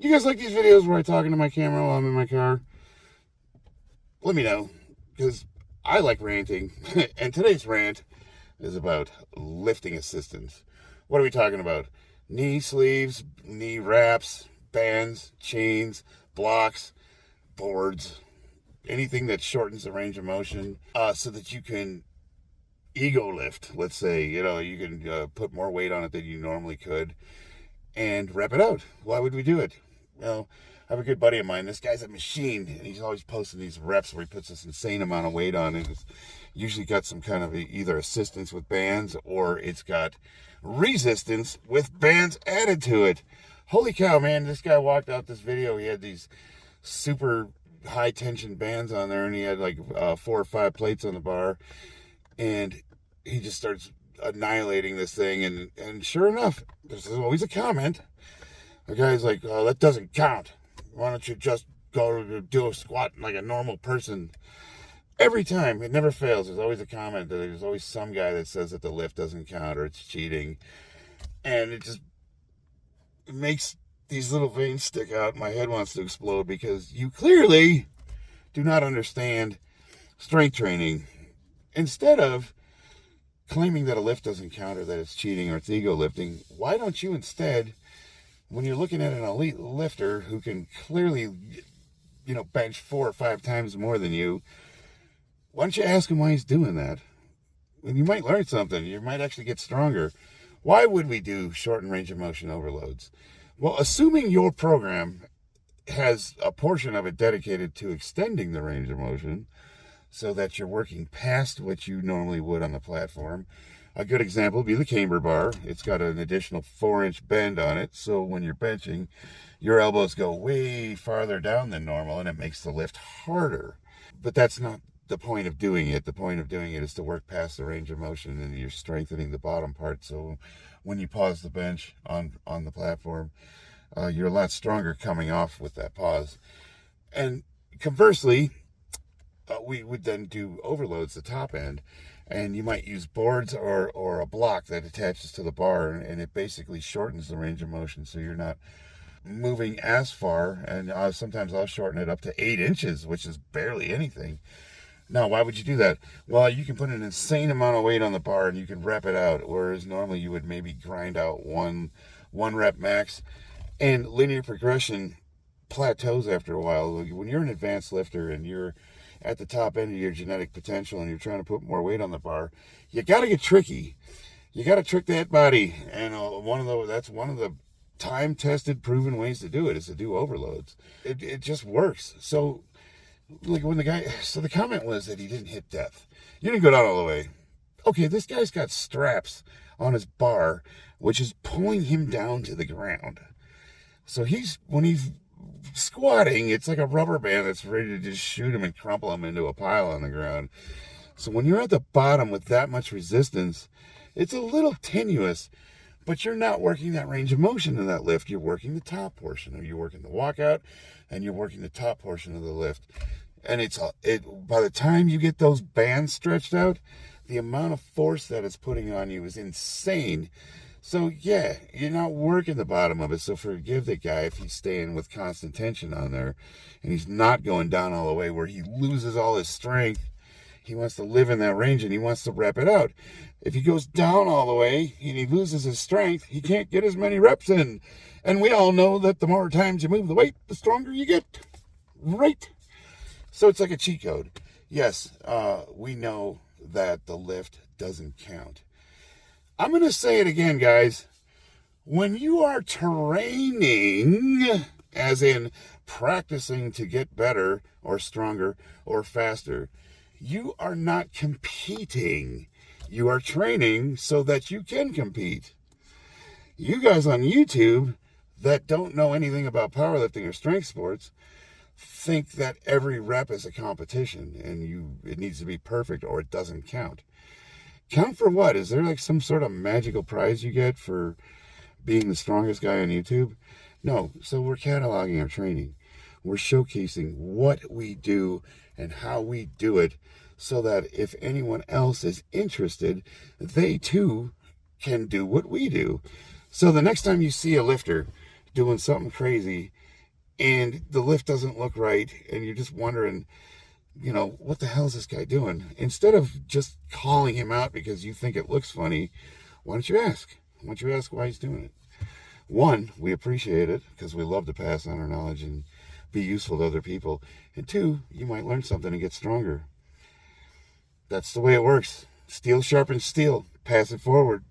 You guys like these videos where I talk into my camera while I'm in my car? Let me know, because I like ranting. And today's rant is about lifting assistance. What are we talking about? Knee sleeves, knee wraps, bands, chains, blocks, boards, anything that shortens the range of motion, so that you can ego lift. Let's say, you can put more weight on it than you normally could and rep it out. Why would we do it? Well, I have a good buddy of mine. This guy's a machine, and he's always posting these reps where he puts this insane amount of weight on it. It's usually got some kind of either assistance with bands, or it's got resistance with bands added to it. Holy cow, man. This guy walked out this video. He had these super high tension bands on there, and he had like 4 or 5 plates on the bar, and he just starts annihilating this thing. And sure enough, there's always a comment. The guy's like, "Oh, that doesn't count. Why don't you just go to do a squat like a normal person?" Every time, it never fails. There's always a comment. There's always some guy that says that the lift doesn't count or it's cheating. And it makes these little veins stick out. My head wants to explode, because you clearly do not understand strength training. Instead of claiming that a lift doesn't count, or that it's cheating, or it's ego lifting, why don't you instead, when you're looking at an elite lifter who can clearly, bench 4 or 5 times more than you, why don't you ask him why he's doing that? And you might learn something. You might actually get stronger. Why would we do shortened range of motion overloads? Well, assuming your program has a portion of it dedicated to extending the range of motion, so that you're working past what you normally would on the platform. A good example would be the camber bar. It's got an additional 4-inch bend on it, so when you're benching, your elbows go way farther down than normal, and it makes the lift harder. But that's not the point of doing it. The point of doing it is to work past the range of motion, and you're strengthening the bottom part, so when you pause the bench on the platform, you're a lot stronger coming off with that pause. And conversely, we would then do overloads, the top end, and you might use boards or a block that attaches to the bar, and it basically shortens the range of motion, so you're not moving as far. And sometimes I'll shorten it up to 8 inches, which is barely anything. Now, why would you do that? Well, you can put an insane amount of weight on the bar and you can rep it out, whereas normally you would maybe grind out one rep max. And linear progression plateaus after a while. When you're an advanced lifter and you're at the top end of your genetic potential and you're trying to put more weight on the bar, you got to get tricky. You got to trick that body. And that's one of the time-tested, proven ways to do it, is to do overloads. It just works. So, like the comment was that he didn't hit depth. You didn't go down all the way. Okay, this guy's got straps on his bar, which is pulling him down to the ground. So when he's squatting, it's like a rubber band that's ready to just shoot him and crumple him into a pile on the ground. So when you're at the bottom with that much resistance, it's a little tenuous, but you're not working that range of motion in that lift. You're working the top portion, or you're working the walkout, and you're working the top portion of the lift. And by the time you get those bands stretched out, the amount of force that it's putting on you is insane. So yeah, you're not working the bottom of it. So forgive the guy if he's staying with constant tension on there and he's not going down all the way where he loses all his strength. He wants to live in that range and he wants to rep it out. If he goes down all the way and he loses his strength, he can't get as many reps in. And we all know that the more times you move the weight, the stronger you get. Right? So it's like a cheat code. Yes, we know that the lift doesn't count. I'm going to say it again, guys. When you are training, as in practicing to get better or stronger or faster, you are not competing. You are training so that you can compete. You guys on YouTube that don't know anything about powerlifting or strength sports think that every rep is a competition and it needs to be perfect or it doesn't count. Count for what? Is there like some sort of magical prize you get for being the strongest guy on YouTube? No. So we're cataloging our training. We're showcasing what we do and how we do it, so that if anyone else is interested, they too can do what we do. So the next time you see a lifter doing something crazy and the lift doesn't look right, and you're just wondering, what the hell is this guy doing? Instead of just calling him out because you think it looks funny, why don't you ask? Why don't you ask why he's doing it? One, we appreciate it because we love to pass on our knowledge and be useful to other people. And two, you might learn something and get stronger. That's the way it works. Steel sharpens steel. Pass it forward.